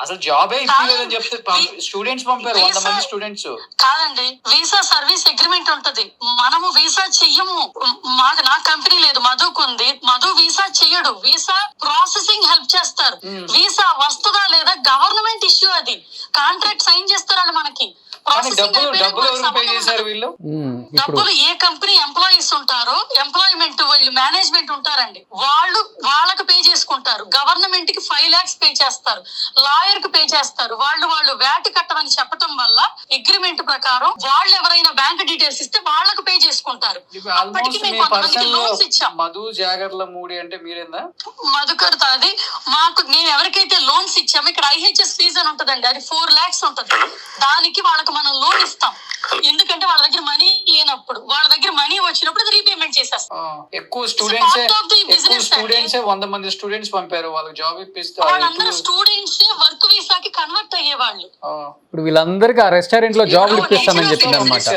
అసలు జాబే ఇప్పలేదని చెప్తే స్టూడెంట్స్ పంపారు 100 మంది స్టూడెంట్స్. కాదండి, వీసా సర్వీస్ అగ్రిమెంట్ ఉంటది. మనము వీసా చెయ్యము. మాకు నా కంపెనీ లేదు, మధుకుంది. మధు వీసా చెయ్యడు, వీసా ప్రాసెసింగ్ హెల్ప్ చేస్తారు. వీసా వస్తుందా లేదా గవర్నమెంట్ ఇష్యూ, అది కాంట్రాక్ట్ సైన్ చేస్తారు మనకి. డబ్బులు ఏ కంపెనీ ఎంప్లాయీస్ ఉంటారో, ఎంప్లాయ్మెంట్ వీళ్ళు మేనేజ్మెంట్ ఉంటారండి, వాళ్ళకి పే చేసుకుంటారు. గవర్నమెంట్ కి 5 lakhs పే చేస్తారు, లాయర్ కి పే చేస్తారు. వాళ్ళు వ్యాట్ కట్టమని చెప్పడం వల్ల అగ్రిమెంట్ ప్రకారం వాళ్ళు ఎవరైనా బ్యాంక్ డీటెయిల్స్ ఇస్తే వాళ్ళకి పే చేసుకుంటారు. అప్పటికి మేము కొంతమందికి లోన్స్ ఇచ్చాం. మధు జాగర్ల మూడి అంటే మీరేందా? మధుకర్ అది మాకు, నేను ఎవరికైతే లోన్స్ ఇచ్చాము, ఇక్కడ IHS ఫీజు అని ఉంటదండి, అది 4 lakhs ఉంటది. దానికి వాళ్ళకి మనం లోన్ ఇస్తాం. ఎందుకంటే వాళ్ళ దగ్గర మనీ లేనప్పుడు, వాళ్ళ దగ్గర మనీ వచ్చినప్పుడు అది రీపేమెంట్ చేసేస్తాం. ఎక్కువ స్టూడెంట్స్ 100 మంది స్టూడెంట్స్ పంపారు, వాళ్ళకి జాబ్ ఇప్పిస్తే వాళ్ళందరూ స్టూడెంట్స్ వర్క్ వీసాకి కన్వర్ట్ అయ్యేవాళ్ళు. ఇప్పుడు వీళ్ళందరికీ ఆ రెస్టారెంట్ లో జాబ్ ఇప్పిస్తామని చెప్పింది అనమాట.